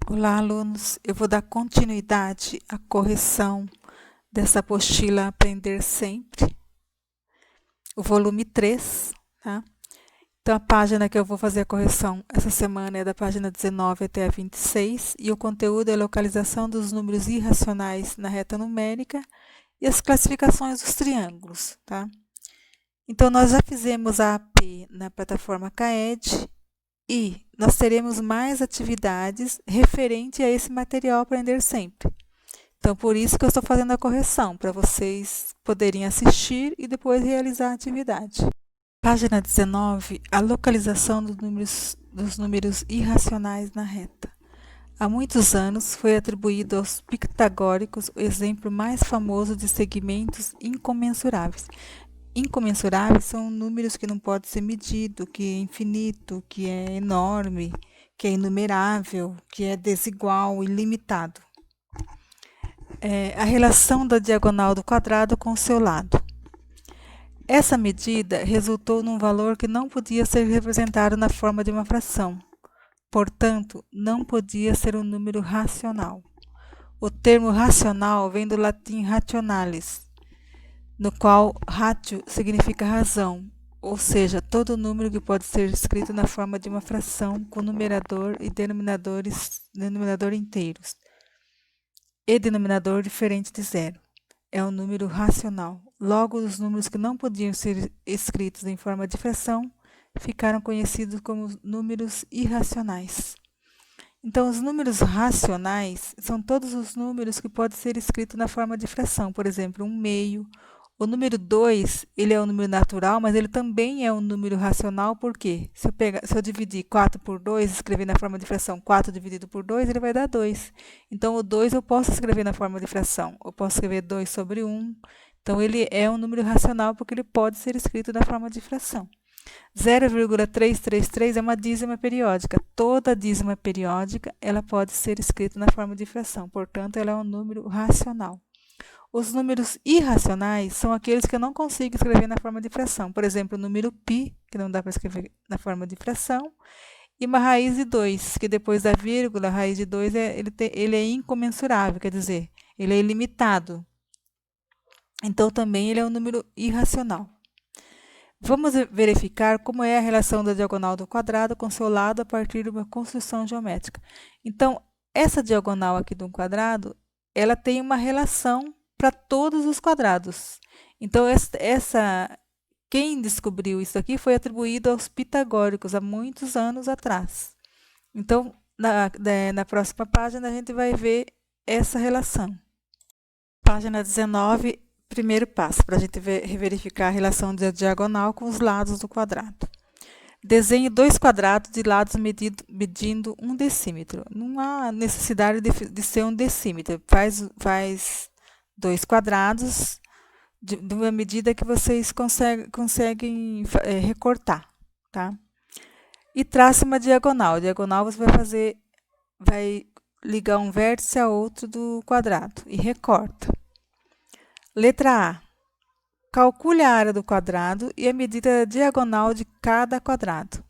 Olá, alunos. Eu vou dar continuidade à correção dessa apostila Aprender Sempre, o volume 3, tá? Então, a página que eu vou fazer a correção essa semana é da página 19 até a 26, e o conteúdo é a localização dos números irracionais na reta numérica e as classificações dos triângulos, tá? Então, nós já fizemos a AP na plataforma CAED, e nós teremos mais atividades referente a esse material Aprender Sempre. Então, por isso que eu estou fazendo a correção, para vocês poderem assistir e depois realizar a atividade. Página 19, a localização dos números irracionais na reta. Há muitos anos foi atribuído aos pitagóricos o exemplo mais famoso de segmentos incomensuráveis. Incomensuráveis são números que não podem ser medidos, que é infinito, que é enorme, que é inumerável, que é desigual, ilimitado. A relação da diagonal do quadrado com o seu lado. Essa medida resultou num valor que não podia ser representado na forma de uma fração. Portanto, não podia ser um número racional. O termo racional vem do latim rationalis, no qual ratio significa razão, ou seja, todo número que pode ser escrito na forma de uma fração com numerador e denominador inteiros, e denominador diferente de zero. É um número racional. Logo, os números que não podiam ser escritos em forma de fração ficaram conhecidos como números irracionais. Então, os números racionais são todos os números que podem ser escritos na forma de fração. Por exemplo, 1/2. O número 2, ele é um número natural, mas ele também é um número racional, por quê? Se eu dividir 4 por 2 e escrever na forma de fração 4 dividido por 2, ele vai dar 2. Então, o 2 eu posso escrever na forma de fração. Eu posso escrever 2 sobre 1. Então, ele é um número racional porque ele pode ser escrito na forma de fração. 0,333 é uma dízima periódica. Toda dízima periódica ela pode ser escrita na forma de fração. Portanto, ela é um número racional. Os números irracionais são aqueles que eu não consigo escrever na forma de fração. Por exemplo, o número π, que não dá para escrever na forma de fração, e uma raiz de 2, que depois da vírgula, a raiz de 2 ele é incomensurável, quer dizer, ele é ilimitado. Então, também ele é um número irracional. Vamos verificar como é a relação da diagonal do quadrado com seu lado a partir de uma construção geométrica. Então, essa diagonal aqui do quadrado, ela tem uma relação para todos os quadrados. Então, quem descobriu isso aqui foi atribuído aos pitagóricos há muitos anos atrás. Então, na próxima página, a gente vai ver essa relação. Página 19, primeiro passo, para a gente verificar a relação da diagonal com os lados do quadrado. Desenhe dois quadrados de lados medindo 1 decímetro. Não há necessidade de ser 1 decímetro. Faz dois quadrados de uma medida que vocês conseguem recortar, tá? E trace uma diagonal. A diagonal você vai ligar um vértice a outro do quadrado e recorta. Letra A. Calcule a área do quadrado e a medida diagonal de cada quadrado.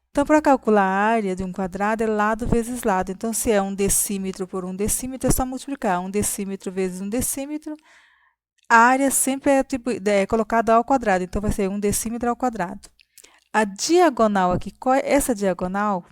Então, para calcular a área de um quadrado, é lado vezes lado. Então, se é 1 decímetro por 1 decímetro, é só multiplicar. 1 decímetro vezes 1 decímetro. A área sempre é colocada ao quadrado. Então, vai ser 1 decímetro ao quadrado. A diagonal aqui, qual é essa diagonal?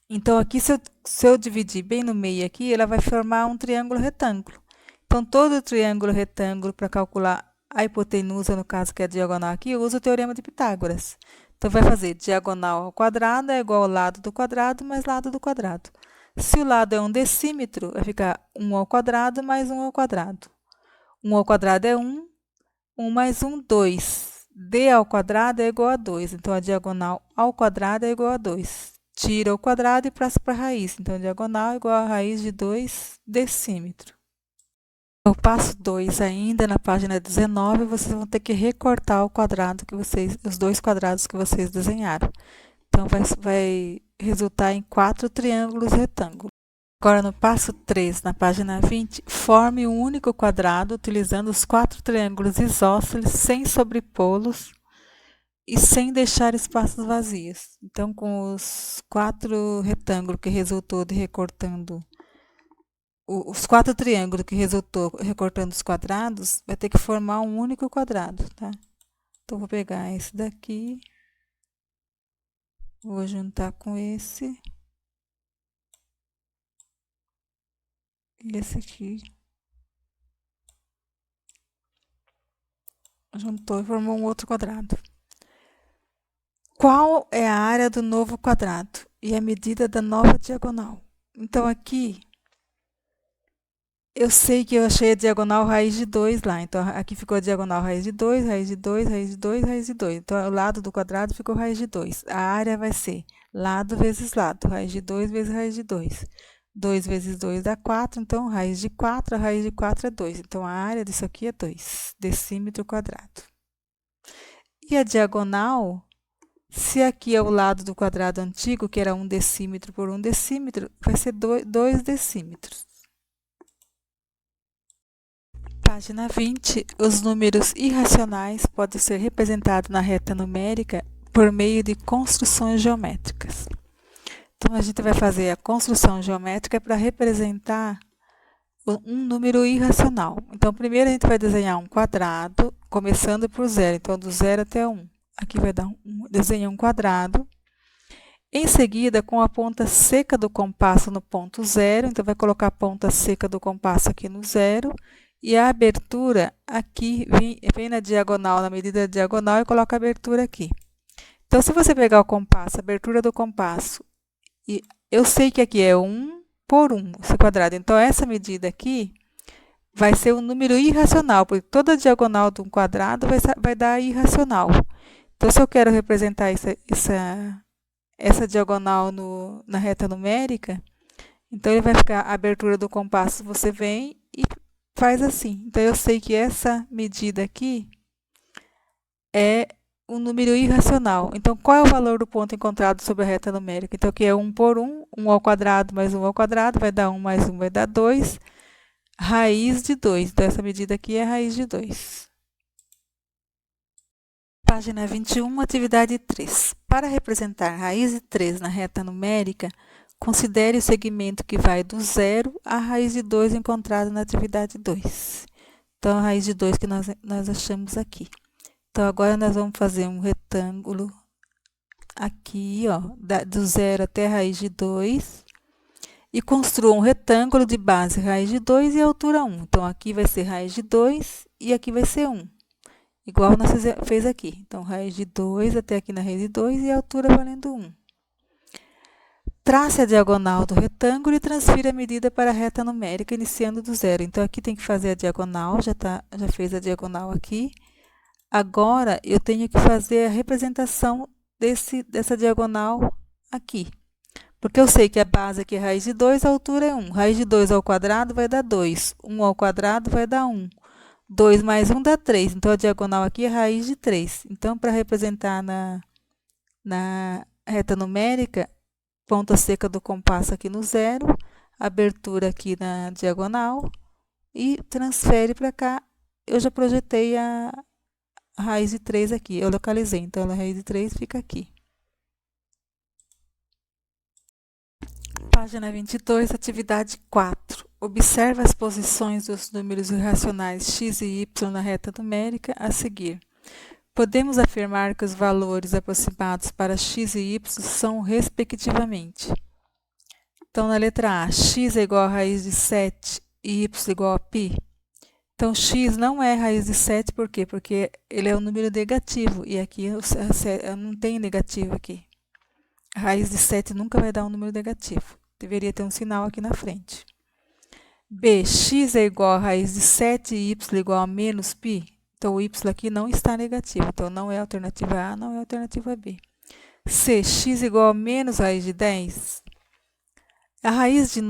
Então, aqui, se eu dividir bem no meio aqui, ela vai formar um triângulo retângulo. Então, todo triângulo retângulo, para calcular a hipotenusa, no caso que é a diagonal aqui, eu uso o teorema de Pitágoras. Então, vai fazer diagonal ao quadrado é igual ao lado do quadrado mais lado do quadrado. Se o lado é 1 decímetro, vai ficar 1 ao quadrado mais 1 ao quadrado. 1 ao quadrado é 1, 1 mais 1, 2. D ao quadrado é igual a 2. Então, a diagonal ao quadrado é igual a 2. Tira o quadrado e passa para a raiz. Então, a diagonal é igual a raiz de 2 decímetros. No passo 2, ainda na página 19, vocês vão ter que recortar o quadrado os dois quadrados que vocês desenharam. Então, vai resultar em 4 triângulos retângulos. Agora, no passo 3, na página 20, forme um único quadrado utilizando os 4 triângulos isósceles sem sobrepô-los e sem deixar espaços vazios. Então, com os 4 retângulos que resultou de recortando, os 4 triângulos que resultou recortando os quadrados, vai ter que formar um único quadrado, tá? Então, vou pegar esse daqui, vou juntar com esse e esse aqui. Juntou e formou um outro quadrado. Qual é a área do novo quadrado e a medida da nova diagonal? Então, aqui, eu sei que eu achei a diagonal raiz de 2 lá. Então, aqui ficou a diagonal raiz de 2, raiz de 2, raiz de 2, raiz de 2. Então, o lado do quadrado ficou raiz de 2. A área vai ser lado vezes lado. Raiz de 2 vezes raiz de 2. 2 vezes 2 dá 4. Então, raiz de 4, a raiz de 4 é 2. Então, a área disso aqui é 2 decímetro quadrado. E a diagonal, se aqui é o lado do quadrado antigo, que era 1 decímetro por 1 decímetro, vai ser 2 decímetros. Página 20. Os números irracionais podem ser representados na reta numérica por meio de construções geométricas. Então, a gente vai fazer a construção geométrica para representar um número irracional. Então, primeiro a gente vai desenhar um quadrado, começando por 0. Então, do 0 até 1. Aqui vai dar desenha um quadrado. Em seguida, com a ponta seca do compasso no ponto 0, então vai colocar a ponta seca do compasso aqui no 0. E a abertura aqui vem na diagonal, na medida da diagonal, e coloca a abertura aqui. Então, se você pegar o compasso, a abertura do compasso, e eu sei que aqui é 1 por 1, esse quadrado. Então, essa medida aqui vai ser um número irracional, porque toda diagonal de um quadrado vai dar irracional. Então, se eu quero representar essa diagonal na reta numérica, então ele vai ficar a abertura do compasso, você vem e faz assim. Então, eu sei que essa medida aqui é um número irracional. Então, qual é o valor do ponto encontrado sobre a reta numérica? Então, aqui é 1 por 1, 1 ao quadrado mais 1 ao quadrado, vai dar 1 mais 1 vai dar 2, raiz de 2. Então, essa medida aqui é raiz de 2. Página 21, atividade 3. Para representar raiz de 3 na reta numérica, considere o segmento que vai do 0 à raiz de 2 encontrado na atividade 2. Então, a raiz de 2 que nós achamos aqui. Então, agora nós vamos fazer um retângulo aqui, ó, do 0 até a raiz de 2. E construa um retângulo de base raiz de 2 e altura 1. Então, aqui vai ser raiz de 2 e aqui vai ser 1. Igual nós fez aqui. Então, raiz de 2 até aqui na raiz de 2 e a altura valendo 1. Trace a diagonal do retângulo e transfira a medida para a reta numérica, iniciando do 0. Então, aqui tem que fazer a diagonal, já fez a diagonal aqui. Agora, eu tenho que fazer a representação dessa diagonal aqui. Porque eu sei que a base aqui é raiz de 2, a altura é 1. Raiz de 2 ao quadrado vai dar 2. 1 ao quadrado vai dar 1. 2 mais 1 dá 3. Então, a diagonal aqui é raiz de 3. Então, para representar na reta numérica, ponta seca do compasso aqui no 0, abertura aqui na diagonal e transfere para cá. Eu já projetei a raiz de 3 aqui, eu localizei. Então, a raiz de 3 fica aqui. Página 22, atividade 4. Observe as posições dos números irracionais x e y na reta numérica a seguir. Podemos afirmar que os valores aproximados para x e y são respectivamente. Então, na letra A, x é igual a raiz de 7 e y igual a π. Então, x não é raiz de 7, por quê? Porque ele é um número negativo, e aqui não tem negativo aqui. A raiz de 7 nunca vai dar um número negativo. Deveria ter um sinal aqui na frente. B, x é igual a raiz de 7 e y igual a menos π. Então, o y aqui não está negativo. Então, não é a alternativa A, não é a alternativa B. C, x igual a menos raiz de 10. A raiz de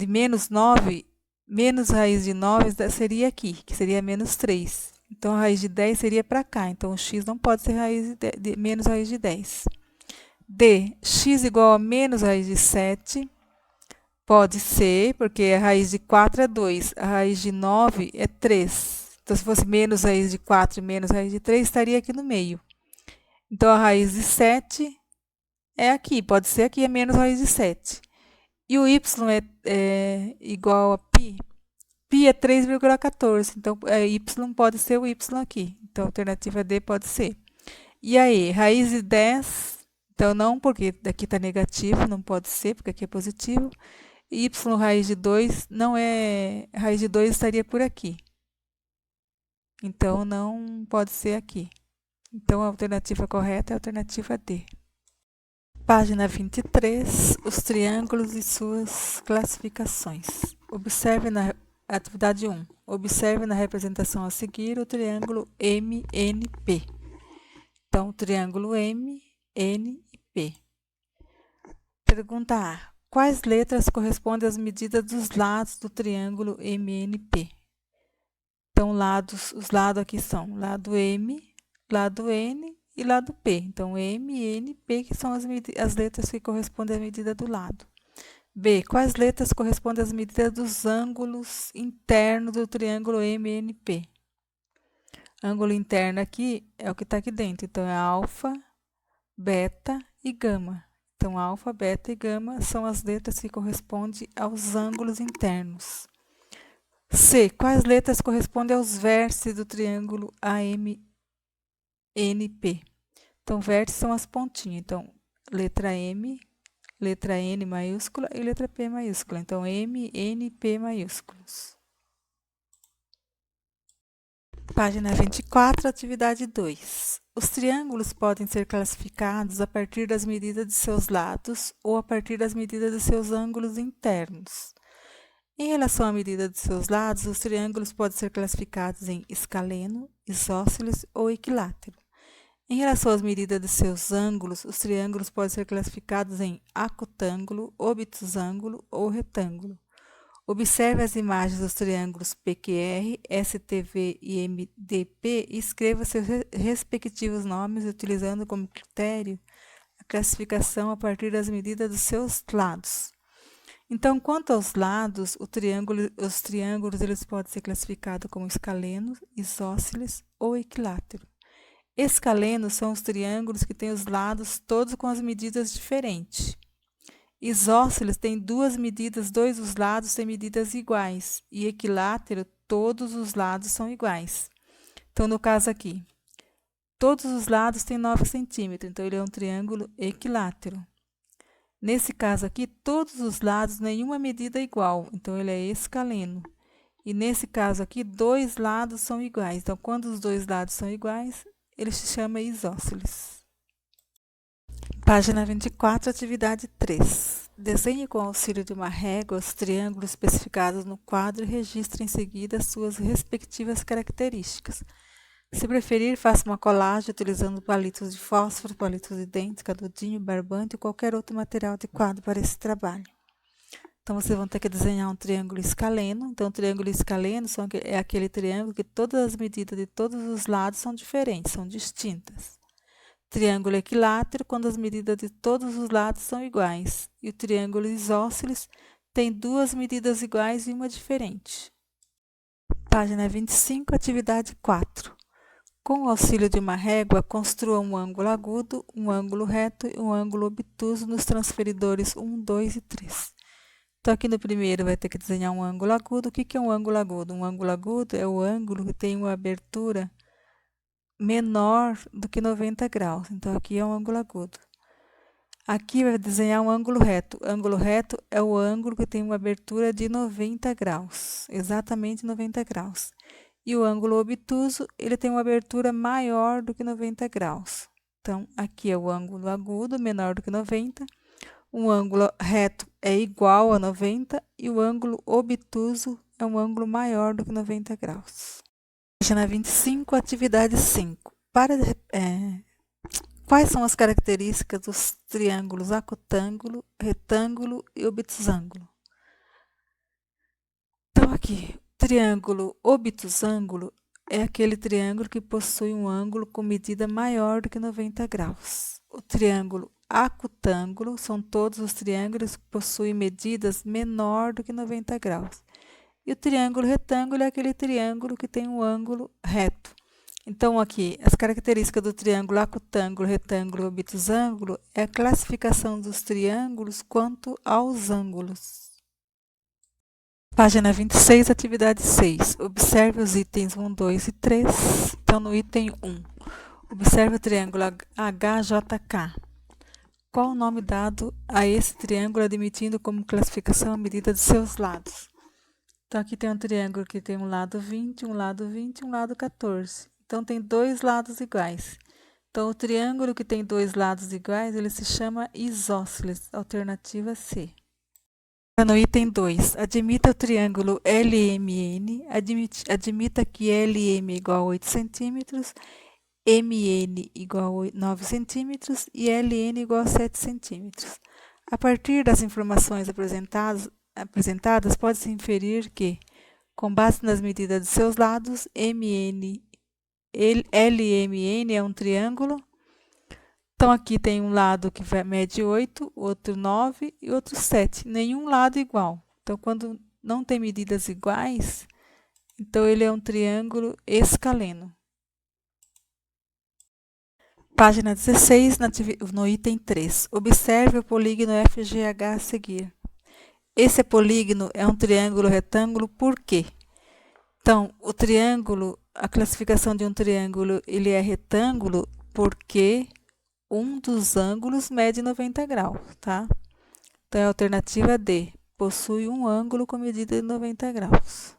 menos 9, menos raiz de 9 seria aqui, que seria menos 3. Então, a raiz de 10 seria para cá. Então, o x não pode ser menos raiz de 10. D, x igual a menos raiz de 7. Pode ser, porque a raiz de 4 é 2, a raiz de 9 é 3. Então, se fosse menos raiz de 4 e menos raiz de 3, estaria aqui no meio. Então, a raiz de 7 é aqui, pode ser aqui, é menos raiz de 7. E o y é igual a π. Π é 3,14, então y pode ser o y aqui. Então, a alternativa D pode ser. E aí, raiz de 10, então não, porque daqui está negativo, não pode ser, porque aqui é positivo. Y raiz de 2 não é. Raiz de 2 estaria por aqui. Então, não pode ser aqui. Então, a alternativa correta é a alternativa D. Página 23, os triângulos e suas classificações. Observe na atividade 1. Observe na representação a seguir o triângulo MNP. Então, o triângulo M, N e P. Pergunta A. Quais letras correspondem às medidas dos lados do triângulo MNP? Então, os lados aqui são lado M, lado N e lado P. Então, M, N, P, que são as letras que correspondem à medida do lado. B. Quais letras correspondem às medidas dos ângulos internos do triângulo MNP? Ângulo interno aqui é o que está aqui dentro. Então, é alfa, beta e gama. Então, alfa, beta e gama são as letras que correspondem aos ângulos internos. C. Quais letras correspondem aos vértices do triângulo AMNP? Então, vértices são as pontinhas. Então, letra M, letra N maiúscula e letra P maiúscula. Então, M, N, P maiúsculos. Página 24, atividade 2. Os triângulos podem ser classificados a partir das medidas de seus lados ou a partir das medidas de seus ângulos internos. Em relação à medida de seus lados, os triângulos podem ser classificados em escaleno, isósceles ou equilátero. Em relação às medidas de seus ângulos, os triângulos podem ser classificados em acutângulo, obtusângulo ou retângulo. Observe as imagens dos triângulos PQR, STV e MDP e escreva seus respectivos nomes utilizando como critério a classificação a partir das medidas dos seus lados. Então, quanto aos lados, os triângulos eles podem ser classificados como escalenos, isósceles ou equilátero. Escalenos são os triângulos que têm os lados todos com as medidas diferentes. Isósceles tem duas medidas, dois dos lados têm medidas iguais. E equilátero, todos os lados são iguais. Então, no caso aqui, todos os lados têm 9 centímetros, então ele é um triângulo equilátero. Nesse caso aqui, todos os lados, nenhuma medida é igual, então ele é escaleno. E nesse caso aqui, dois lados são iguais. Então, quando os dois lados são iguais, ele se chama isósceles. Página 24, atividade 3. Desenhe com auxílio de uma régua os triângulos especificados no quadro e registre em seguida suas respectivas características. Se preferir, faça uma colagem utilizando palitos de fósforo, palitos de dente, canudinho, barbante ou qualquer outro material adequado para esse trabalho. Então, vocês vão ter que desenhar um triângulo escaleno. Então, o triângulo escaleno é aquele triângulo que todas as medidas de todos os lados são diferentes, são distintas. Triângulo equilátero, quando as medidas de todos os lados são iguais. E o triângulo isósceles tem duas medidas iguais e uma diferente. Página 25, atividade 4. Com o auxílio de uma régua, construa um ângulo agudo, um ângulo reto e um ângulo obtuso nos transferidores 1, 2 e 3. Então, aqui no primeiro vai ter que desenhar um ângulo agudo. O que é um ângulo agudo? Um ângulo agudo é o ângulo que tem uma abertura menor do que 90 graus. Então, aqui é um ângulo agudo. Aqui vai desenhar um ângulo reto. Ângulo reto é o ângulo que tem uma abertura de 90 graus, exatamente 90 graus. E o ângulo obtuso, ele tem uma abertura maior do que 90 graus. Então, aqui é o ângulo agudo, menor do que 90. O ângulo reto é igual a 90 e o ângulo obtuso é um ângulo maior do que 90 graus. Página 25, atividade 5. Quais são as características dos triângulos acutângulo, retângulo e obtusângulo? Então, aqui, triângulo obtusângulo é aquele triângulo que possui um ângulo com medida maior do que 90 graus. O triângulo acutângulo são todos os triângulos que possuem medidas menor do que 90 graus. E o triângulo retângulo é aquele triângulo que tem um ângulo reto. Então, aqui, as características do triângulo acutângulo, retângulo e obtusângulo é a classificação dos triângulos quanto aos ângulos. Página 26, atividade 6. Observe os itens 1, 2 e 3. Então, no item 1, observe o triângulo HJK. Qual o nome dado a esse triângulo, admitindo como classificação a medida de seus lados? Então, aqui tem um triângulo que tem um lado 20, um lado 20 e um lado 14. Então, tem dois lados iguais. Então, o triângulo que tem dois lados iguais, ele se chama isósceles, alternativa C. No item 2, admita o triângulo LMN, admita que LM é igual a 8 centímetros, MN igual a 9 centímetros e LN igual a 7 centímetros. A partir das informações apresentadas, pode-se inferir que, com base nas medidas de seus lados, LMN é um triângulo. Então, aqui tem um lado que mede 8, outro 9 e outro 7. Nenhum lado igual. Então, quando não tem medidas iguais, então ele é um triângulo escaleno. Página 16, no item 3. Observe o polígono FGH a seguir. Esse polígono é um triângulo retângulo por quê? Então, o triângulo, a classificação de um triângulo, ele é retângulo porque um dos ângulos mede 90 graus, tá? Então, é a alternativa D. Possui um ângulo com medida de 90 graus.